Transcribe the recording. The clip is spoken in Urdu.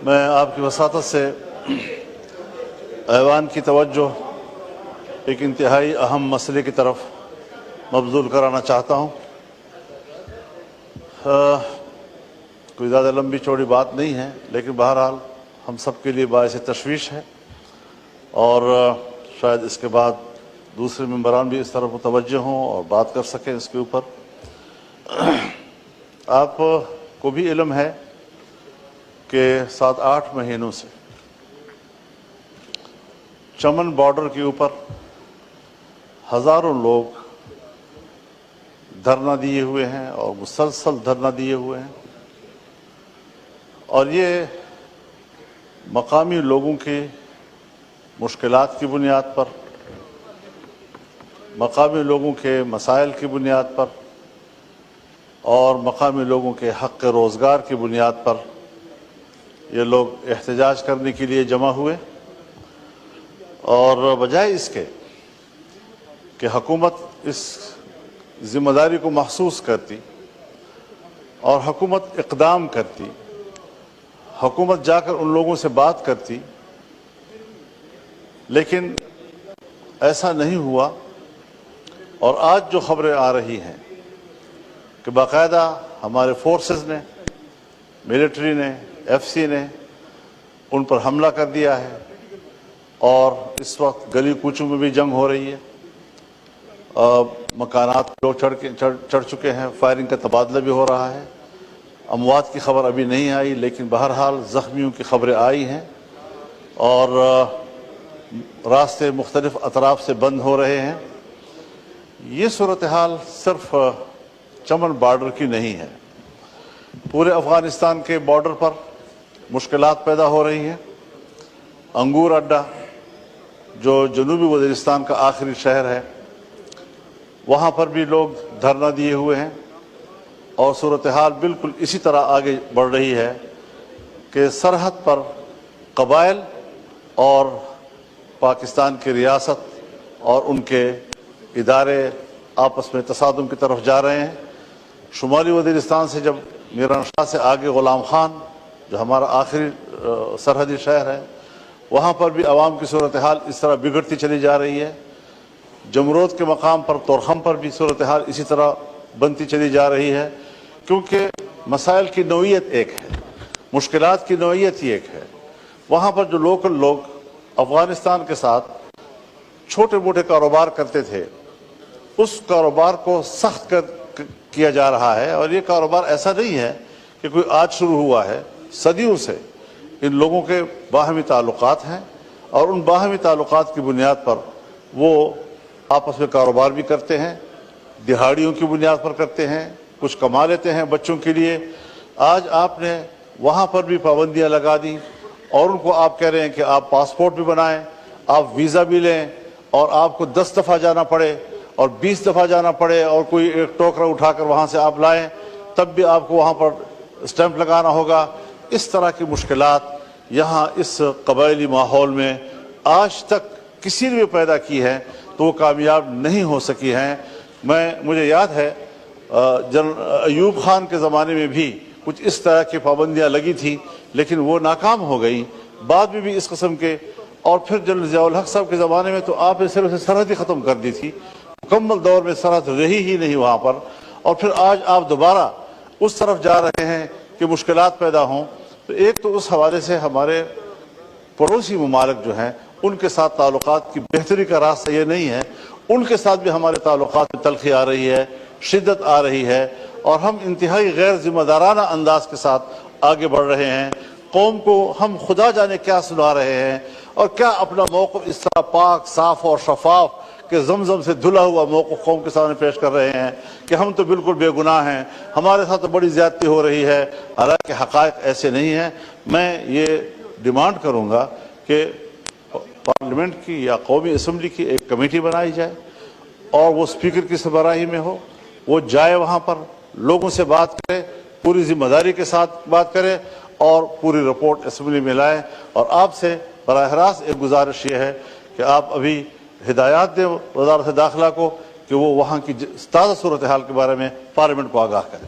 میں آپ کی وساطت سے ایوان کی توجہ ایک انتہائی اہم مسئلے کی طرف مبذول کرانا چاہتا ہوں۔ کوئی زیادہ لمبی چوڑی بات نہیں ہے، لیکن بہرحال ہم سب کے لیے باعث تشویش ہے، اور شاید اس کے بعد دوسرے ممبران بھی اس طرف متوجہ ہوں اور بات کر سکیں اس کے اوپر۔ آپ کو بھی علم ہے کہ 7-8 مہینوں سے چمن بارڈر کے اوپر ہزاروں لوگ دھرنا دیے ہوئے ہیں اور مسلسل دھرنا دیے ہوئے ہیں، اور یہ مقامی لوگوں کی مشکلات کی بنیاد پر، مقامی لوگوں کے مسائل کی بنیاد پر اور مقامی لوگوں کے حق روزگار کی بنیاد پر یہ لوگ احتجاج کرنے کے لیے جمع ہوئے، اور بجائے اس کے کہ حکومت اس ذمہ داری کو محسوس کرتی اور حکومت اقدام کرتی، حکومت جا کر ان لوگوں سے بات کرتی، لیکن ایسا نہیں ہوا۔ اور آج جو خبریں آ رہی ہیں کہ باقاعدہ ہمارے فورسز نے، ملٹری نے، ایف سی نے ان پر حملہ کر دیا ہے، اور اس وقت گلی کوچوں میں بھی جنگ ہو رہی ہے، مکانات لوگ چڑھ چکے ہیں، فائرنگ کا تبادلہ بھی ہو رہا ہے۔ اموات کی خبر ابھی نہیں آئی، لیکن بہرحال زخمیوں کی خبریں آئی ہیں، اور راستے مختلف اطراف سے بند ہو رہے ہیں۔ یہ صورتحال صرف چمن بارڈر کی نہیں ہے، پورے افغانستان کے بارڈر پر مشکلات پیدا ہو رہی ہیں۔ انگور اڈہ جو جنوبی وزیرستان کا آخری شہر ہے، وہاں پر بھی لوگ دھرنا دیے ہوئے ہیں، اور صورتحال بالکل اسی طرح آگے بڑھ رہی ہے کہ سرحد پر قبائل اور پاکستان کی ریاست اور ان کے ادارے آپس میں تصادم کی طرف جا رہے ہیں۔ شمالی وزیرستان سے جب میران شاہ سے آگے غلام خان جو ہمارا آخری سرحدی شہر ہے، وہاں پر بھی عوام کی صورتحال اس طرح بگڑتی چلی جا رہی ہے۔ جمرود کے مقام پر تورخم پر بھی صورتحال اسی طرح بنتی چلی جا رہی ہے، کیونکہ مسائل کی نوعیت ایک ہے، مشکلات کی نوعیت ہی ایک ہے۔ وہاں پر جو لوکل لوگ افغانستان کے ساتھ چھوٹے موٹے کاروبار کرتے تھے، اس کاروبار کو سخت کیا جا رہا ہے، اور یہ کاروبار ایسا نہیں ہے کہ کوئی آج شروع ہوا ہے، صدیوں سے ان لوگوں کے باہمی تعلقات ہیں، اور ان باہمی تعلقات کی بنیاد پر وہ آپس میں کاروبار بھی کرتے ہیں، دہاڑیوں کی بنیاد پر کرتے ہیں، کچھ کما لیتے ہیں بچوں کے لیے۔ آج آپ نے وہاں پر بھی پابندیاں لگا دی، اور ان کو آپ کہہ رہے ہیں کہ آپ پاسپورٹ بھی بنائیں، آپ ویزا بھی لیں، اور آپ کو 10 دفعہ جانا پڑے اور 20 دفعہ جانا پڑے، اور کوئی ایک ٹوکرا اٹھا کر وہاں سے آپ لائیں تب بھی آپ کو وہاں پر اسٹیمپ لگانا ہوگا۔ اس طرح کی مشکلات یہاں اس قبائلی ماحول میں آج تک کسی نے بھی پیدا کی ہے تو وہ کامیاب نہیں ہو سکی ہیں۔ مجھے یاد ہے جنرل ایوب خان کے زمانے میں بھی کچھ اس طرح کی پابندیاں لگی تھی، لیکن وہ ناکام ہو گئی۔ بعد میں بھی اس قسم کے، اور پھر جنرل ضیاء الحق صاحب کے زمانے میں تو آپ نے صرف سرحد ہی ختم کر دی تھی، مکمل دور میں سرحد رہی ہی نہیں وہاں پر، اور پھر آج آپ دوبارہ اس طرف جا رہے ہیں کہ مشکلات پیدا ہوں۔ تو ایک تو اس حوالے سے ہمارے پڑوسی ممالک جو ہیں ان کے ساتھ تعلقات کی بہتری کا راستہ یہ نہیں ہے، ان کے ساتھ بھی ہمارے تعلقات میں تلخی آ رہی ہے، شدت آ رہی ہے، اور ہم انتہائی غیر ذمہ دارانہ انداز کے ساتھ آگے بڑھ رہے ہیں۔ قوم کو ہم خدا جانے کیا سنا رہے ہیں، اور کیا اپنا موقف اس طرح پاک، صاف اور شفاف کہ زمزم سے دھلا ہوا موقف قوم کے سامنے پیش کر رہے ہیں کہ ہم تو بالکل بے گناہ ہیں، ہمارے ساتھ تو بڑی زیادتی ہو رہی ہے، حالانکہ حقائق ایسے نہیں ہیں۔ میں یہ ڈیمانڈ کروں گا کہ پارلیمنٹ کی یا قومی اسمبلی کی ایک کمیٹی بنائی جائے، اور وہ اسپیکر کی سربراہی میں ہو، وہ جائے وہاں پر، لوگوں سے بات کرے، پوری ذمہ داری کے ساتھ بات کرے، اور پوری رپورٹ اسمبلی میں لائیں۔ اور آپ سے براہ راست ایک گزارش یہ ہے کہ آپ ابھی ہدایات دیں وزارت داخلہ کو کہ وہ وہاں کی تازہ صورتحال کے بارے میں پارلیمنٹ کو آگاہ کریں۔